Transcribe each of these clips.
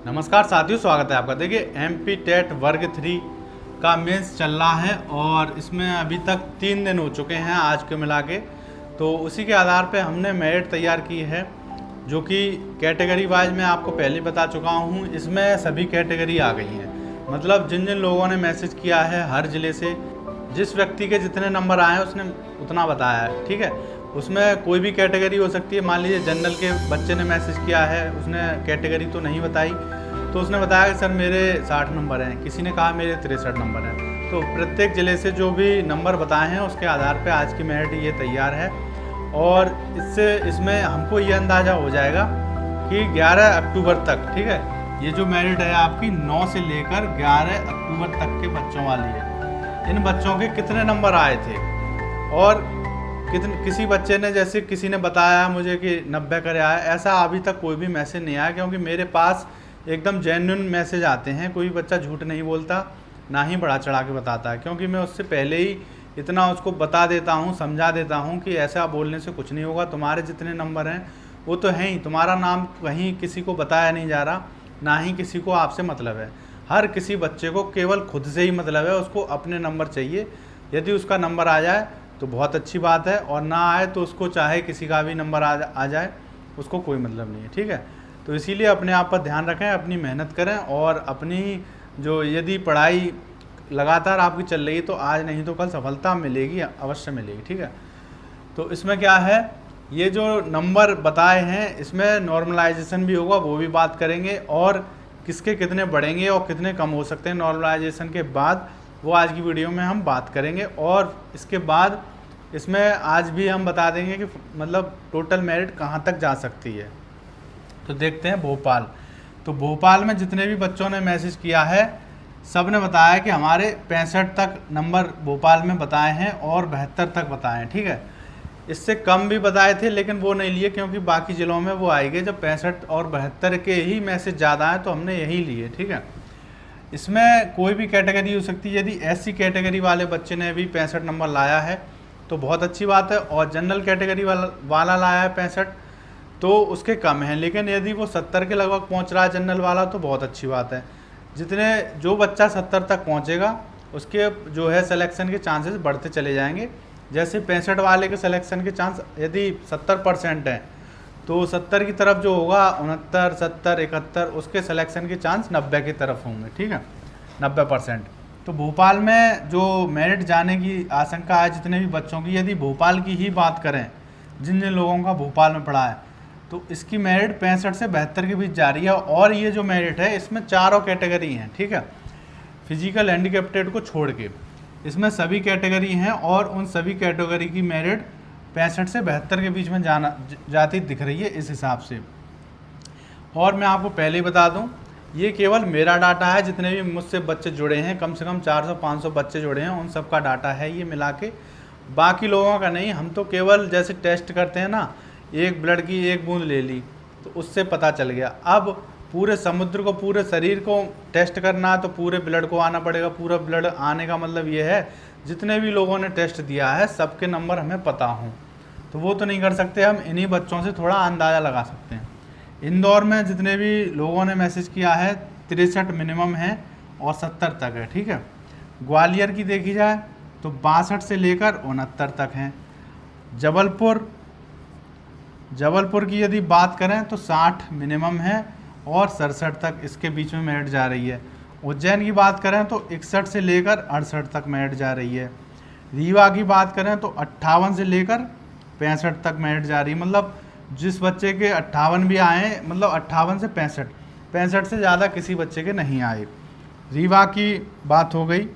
नमस्कार साथियों, स्वागत है आपका। देखिए एमपी टेट वर्ग 3 का मेंस चल रहा है और इसमें अभी तक 3 दिन हो चुके हैं आज के मिला के। तो उसी के आधार पे हमने मेरिट तैयार की है, जो कि कैटेगरी वाइज मैं आपको पहले बता चुका हूँ। इसमें सभी कैटेगरी आ गई हैं, मतलब जिन जिन लोगों ने मैसेज किया है हर ज़िले से, जिस व्यक्ति के जितने नंबर आए हैं उसने उतना बताया है। ठीक है, उसमें कोई भी कैटेगरी हो सकती है। मान लीजिए जनरल के बच्चे ने मैसेज किया है, उसने कैटेगरी तो नहीं बताई, तो उसने बताया कि सर मेरे 60 नंबर हैं, किसी ने कहा मेरे 63 नंबर हैं। तो प्रत्येक ज़िले से जो भी नंबर बताए हैं उसके आधार पे आज की मेरिट ये तैयार है। और इसमें हमको ये अंदाज़ा हो जाएगा कि 11 अक्टूबर तक, ठीक है, ये जो मेरिट है आपकी 9 से लेकर 11 अक्टूबर तक के बच्चों वाली है। इन बच्चों के कितने नंबर आए थे और किसी बच्चे ने, जैसे किसी ने बताया मुझे कि 90 करे आया, ऐसा अभी तक कोई भी मैसेज नहीं आया, क्योंकि मेरे पास एकदम जेन्युइन मैसेज आते हैं। कोई बच्चा झूठ नहीं बोलता, ना ही बढ़ा चढ़ा के बताता है, क्योंकि मैं उससे पहले ही इतना उसको बता देता हूँ, समझा देता हूँ कि ऐसा बोलने से कुछ नहीं होगा। तुम्हारे जितने नंबर हैं वो तो हैं ही, तुम्हारा नाम कहीं किसी को बताया नहीं जा रहा, ना ही किसी को आपसे मतलब है। हर किसी बच्चे को केवल खुद से ही मतलब है, उसको अपने नंबर चाहिए। यदि उसका नंबर आ जाए तो बहुत अच्छी बात है, और ना आए तो उसको चाहे किसी का भी नंबर आ जाए, उसको कोई मतलब नहीं है। ठीक है, तो इसीलिए अपने आप पर ध्यान रखें, अपनी मेहनत करें, और अपनी जो यदि पढ़ाई लगातार आपकी चल रही है तो आज नहीं तो कल सफलता मिलेगी, अवश्य मिलेगी। ठीक है, तो इसमें क्या है, ये जो नंबर बताए हैं इसमें नॉर्मलाइजेशन भी होगा, वो भी बात करेंगे, और किसके कितने बढ़ेंगे और कितने कम हो सकते हैं नॉर्मलाइजेशन के बाद, वो आज की वीडियो में हम बात करेंगे। और इसके बाद इसमें आज भी हम बता देंगे कि मतलब टोटल मेरिट कहाँ तक जा सकती है। तो देखते हैं भोपाल। तो भोपाल में जितने भी बच्चों ने मैसेज किया है सब ने बताया कि हमारे 65 तक नंबर भोपाल में बताए हैं और 72 तक बताए हैं। ठीक है, इससे कम भी बताए थे लेकिन वो नहीं लिए, क्योंकि बाकी ज़िलों में वो आएंगे जब 65 और 72 के ही मैसेज ज़्यादा हैं, तो हमने यही लिए। ठीक है, इसमें कोई भी कैटेगरी हो सकती है। यदि एससी कैटेगरी वाले बच्चे ने भी 65 नंबर लाया है तो बहुत अच्छी बात है, और जनरल कैटेगरी वाला लाया है 65 तो उसके कम है, लेकिन यदि वो 70 के लगभग पहुंच रहा है जनरल वाला तो बहुत अच्छी बात है। जो बच्चा 70 तक पहुंचेगा उसके जो है सिलेक्शन के चांसेस बढ़ते चले जाएंगे। जैसे 65 वाले के सिलेक्शन के चांस यदि 70% हैं तो 70 की तरफ जो होगा 69, 70, 71 उसके सिलेक्शन के चांस 90 की तरफ होंगे। ठीक है, 90%। तो भोपाल में जो मेरिट जाने की आशंका है जितने भी बच्चों की, यदि भोपाल की ही बात करें, जिन जिन लोगों का भोपाल में पढ़ा है, तो इसकी मेरिट 65 से 72 के बीच जा रही है। और ये जो मेरिट है इसमें चारों कैटेगरी हैं। ठीक है, फिजिकल हैंडीकैप्टेड को छोड़ के इसमें सभी कैटेगरी हैं, और उन सभी कैटेगरी की मेरिट 65 से 72 के बीच में जाती दिख रही है इस हिसाब से। और मैं आपको पहले ही बता दूं, ये केवल मेरा डाटा है, जितने भी मुझसे बच्चे जुड़े हैं, कम से कम 400-500 बच्चे जुड़े हैं, उन सब का डाटा है ये मिला के, बाकी लोगों का नहीं। हम तो केवल जैसे टेस्ट करते हैं ना, एक ब्लड की एक बूंद ले ली तो उससे पता चल गया। अब पूरे समुद्र को, पूरे शरीर को टेस्ट करना है तो पूरे ब्लड को आना पड़ेगा। पूरा ब्लड आने का मतलब ये है जितने भी लोगों ने टेस्ट दिया है सबके नंबर हमें पता हों, तो वो तो नहीं कर सकते। हम इन्हीं बच्चों से थोड़ा अंदाज़ा लगा सकते हैं। इंदौर में जितने भी लोगों ने मैसेज किया है 63 मिनिमम है और 70 तक है। ठीक है, ग्वालियर की देखी जाए तो 62 से लेकर 69 तक हैं। जबलपुर की यदि बात करें तो 60 मिनिमम है और 67 तक इसके बीच में मेरिट जा रही है। उज्जैन की बात करें तो 61 से लेकर 68 तक मेरिट जा रही है। रीवा की बात करें तो 58 से लेकर 65 तक मेरिट जा रही है। मतलब जिस बच्चे के 58 भी आए, मतलब 58 से 65 से ज़्यादा किसी बच्चे के नहीं आए। रीवा की बात हो गई।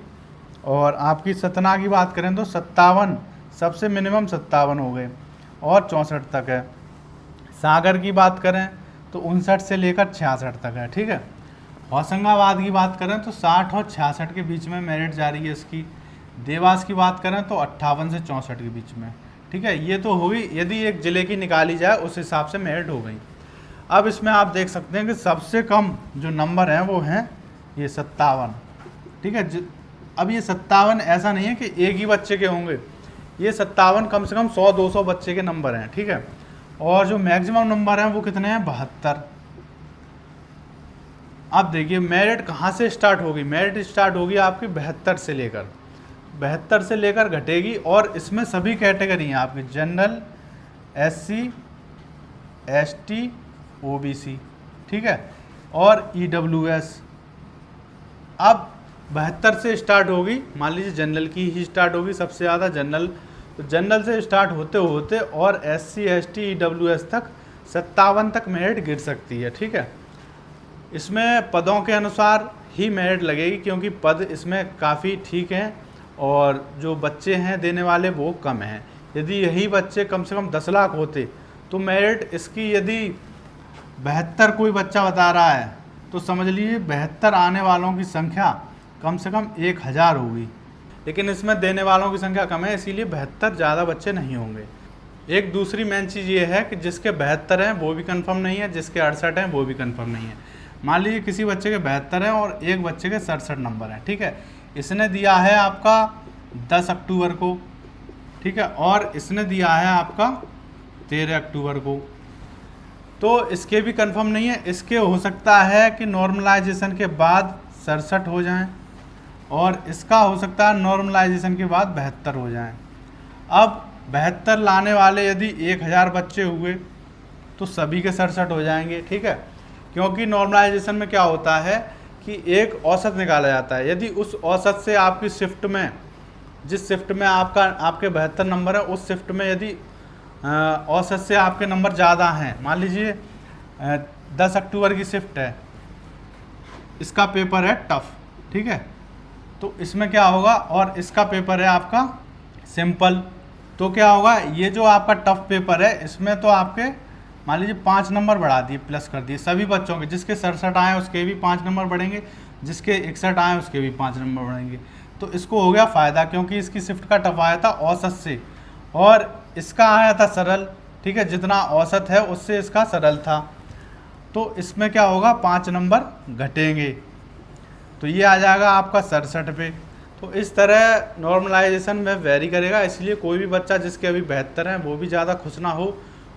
और आपकी सतना की बात करें तो 57, सबसे मिनिमम 57 हो गए और 64 तक है। सागर की बात करें तो 59 से लेकर 66 तक है। ठीक है, होशंगाबाद की बात करें तो 60 और 66 के बीच में मेरिट जा रही है इसकी। देवास की बात करें तो 58 से 64 के बीच में। ठीक है, ये तो होगी यदि एक ज़िले की निकाली जाए उस हिसाब से मेरिट हो गई। अब इसमें आप देख सकते हैं कि सबसे कम जो नंबर हैं वो हैं ये 57। ठीक है, अब ये 57 ऐसा नहीं है कि एक ही बच्चे के होंगे, ये 57 कम से कम 100-200 बच्चे के नंबर हैं। ठीक है, और जो मैक्सिमम नंबर हैं वो कितने हैं, 72। अब देखिए मेरिट कहाँ से स्टार्ट होगी, मेरिट स्टार्ट होगी आपकी 72 से लेकर घटेगी। और इसमें सभी कैटेगरी हैं आपकी, जनरल, SC, ST, OBC, ठीक है, और EWS। अब 72 से स्टार्ट होगी, मान लीजिए जनरल की ही स्टार्ट होगी सबसे ज़्यादा जनरल, तो जनरल से स्टार्ट होते होते और SC, ST, EWS तक 57 तक मेरिट गिर सकती है, ठीक है। इसमें पदों के अनुसार ही मेरिट लगेगी, क्योंकि पद इसमें काफ़ी ठीक हैं और जो बच्चे हैं देने वाले वो कम हैं। यदि यही बच्चे कम से कम 10 लाख होते तो मेरिट इसकी, यदि 72 कोई बच्चा बता रहा है तो समझ लीजिए 72 आने वालों की संख्या कम से कम 1000 होगी। लेकिन इसमें देने वालों की संख्या कम है, इसीलिए 72 ज़्यादा बच्चे नहीं होंगे। एक दूसरी मेन चीज़ ये है कि जिसके 72 हैं वो भी कंफर्म नहीं है, जिसके 68 हैं वो भी कंफर्म नहीं है। मान लीजिए किसी बच्चे के 72 हैं और एक बच्चे के 67 नंबर हैं, ठीक है, इसने दिया है आपका 10 अक्टूबर को, ठीक है, और इसने दिया है आपका 13 अक्टूबर को, तो इसके भी कंफर्म नहीं है। इसके हो सकता है कि नॉर्मलाइजेशन के बाद 67 हो जाएं, और इसका हो सकता है नॉर्मलाइजेशन के बाद 72 हो जाएं। अब 72 लाने वाले यदि 1000 बच्चे हुए तो सभी के 67 हो जाएंगे, ठीक है, क्योंकि नॉर्मलाइजेशन में क्या होता है कि एक औसत निकाला जाता है। यदि उस औसत से आपकी शिफ्ट में, जिस शिफ्ट में आपके 72 नंबर है, उस शिफ्ट में यदि औसत से आपके नंबर ज़्यादा हैं, मान लीजिए 10 अक्टूबर की शिफ्ट है, इसका पेपर है टफ, ठीक है, तो इसमें क्या होगा, और इसका पेपर है आपका सिंपल, तो क्या होगा, ये जो आपका टफ पेपर है इसमें तो आपके मान लीजिए 5 नंबर बढ़ा दिए, प्लस कर दिए सभी बच्चों के, जिसके 67 आए उसके भी 5 नंबर बढ़ेंगे, जिसके 61 आए उसके भी 5 नंबर बढ़ेंगे। तो इसको हो गया फ़ायदा, क्योंकि इसकी शिफ्ट का टफ आया था औसत से और इसका आया था सरल, ठीक है, जितना औसत है उससे इसका सरल था, तो इसमें क्या होगा 5 नंबर घटेंगे, तो ये आ जाएगा आपका 67 पे। तो इस तरह नॉर्मलाइजेशन में वेरी करेगा, इसलिए कोई भी बच्चा जिसके अभी 72 हैं वो भी ज़्यादा खुश ना हो,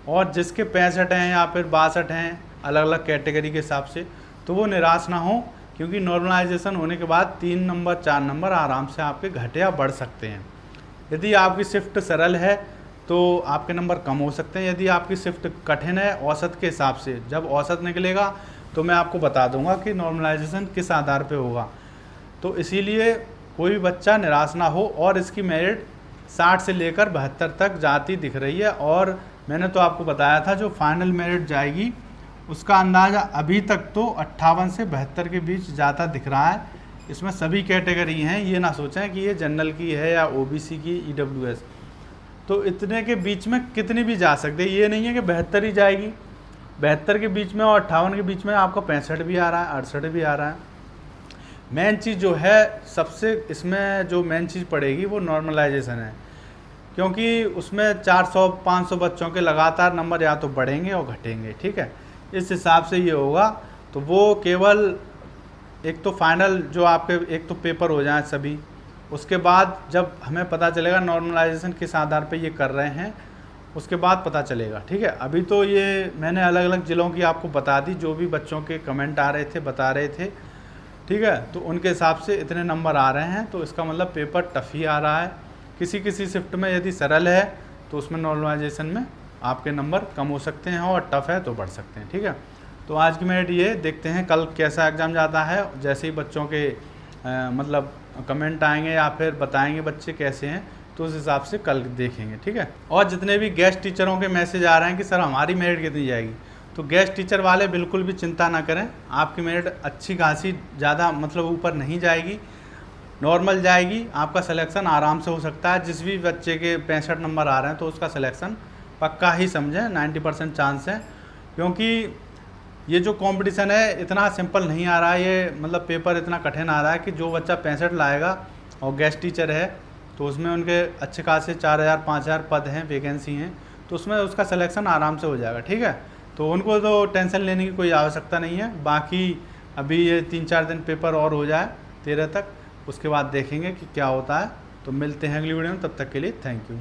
और जिसके 65 हैं या फिर 62 हैं अलग अलग कैटेगरी के हिसाब से, तो वो निराश ना हो, क्योंकि नॉर्मलाइजेशन होने के बाद 3 नंबर 4 नंबर आराम से आपके घटे या बढ़ सकते हैं। यदि आपकी शिफ्ट सरल है तो आपके नंबर कम हो सकते हैं, यदि आपकी शिफ्ट कठिन है औसत के हिसाब से, जब औसत निकलेगा तो मैं आपको बता दूंगा कि नॉर्मलाइजेशन किस आधार पे होगा। तो इसीलिए कोई भी बच्चा निराश ना हो, और इसकी मेरिट 60 से लेकर 72 तक जाती दिख रही है, और मैंने तो आपको बताया था जो फाइनल मेरिट जाएगी उसका अंदाज़ा अभी तक तो 58 से 72 के बीच जाता दिख रहा है। इसमें सभी कैटेगरी हैं, ये ना सोचें कि ये जनरल की है या OBC की, EWS, तो इतने के बीच में कितनी भी जा सकते हैं, ये नहीं है कि 72 ही जाएगी। 72 के बीच में और 58 के बीच में आपको 65 भी आ रहा है, 68 भी आ रहा है। मेन चीज़ जो है सबसे इसमें जो मेन चीज़ पड़ेगी वो नॉर्मलाइजेशन है, क्योंकि उसमें 400-500 बच्चों के लगातार नंबर या तो बढ़ेंगे और घटेंगे, ठीक है, इस हिसाब से ये होगा। तो वो केवल एक तो फाइनल जो आपके एक तो पेपर हो जाए सभी, उसके बाद जब हमें पता चलेगा नॉर्मलाइजेशन किस आधार पे ये कर रहे हैं, उसके बाद पता चलेगा, ठीक है। अभी तो ये मैंने अलग अलग ज़िलों की आपको बता दी, जो भी बच्चों के कमेंट आ रहे थे बता रहे थे, ठीक है, तो उनके हिसाब से इतने नंबर आ रहे हैं, तो इसका मतलब पेपर टफ ही आ रहा है। किसी किसी शिफ्ट में यदि सरल है तो उसमें नॉर्मलाइजेशन में आपके नंबर कम हो सकते हैं, और टफ है तो बढ़ सकते हैं, ठीक है। तो आज की मेरिट ये, देखते हैं कल कैसा एग्ज़ाम जाता है, जैसे ही बच्चों के मतलब कमेंट आएंगे या फिर बताएंगे बच्चे कैसे हैं, तो उस हिसाब से कल देखेंगे, ठीक है। और जितने भी गेस्ट टीचरों के मैसेज आ रहे हैं कि सर हमारी मेरिट कितनी जाएगी, तो गेस्ट टीचर वाले बिल्कुल भी चिंता ना करें, आपकी मेरिट अच्छी खासी ज़्यादा मतलब ऊपर नहीं जाएगी, नॉर्मल जाएगी। आपका सिलेक्शन आराम से हो सकता है, जिस भी बच्चे के 65 नंबर आ रहे हैं तो उसका सिलेक्शन पक्का ही समझें, 90% चांस है, क्योंकि ये जो कंपटीशन है इतना सिंपल नहीं आ रहा है, ये मतलब पेपर इतना कठिन आ रहा है कि जो बच्चा 65 लाएगा और गेस्ट टीचर है तो उसमें उनके अच्छे खासे 4000-5000 पद हैं, वैकेंसी हैं, तो उसमें उसका सिलेक्शन आराम से हो जाएगा, ठीक है। तो उनको तो टेंशन लेने की कोई आवश्यकता नहीं है। बाकी अभी ये 3-4 दिन पेपर और हो जाए 13 तक, उसके बाद देखेंगे कि क्या होता है। तो मिलते हैं अगली वीडियो में, तब तक के लिए थैंक यू।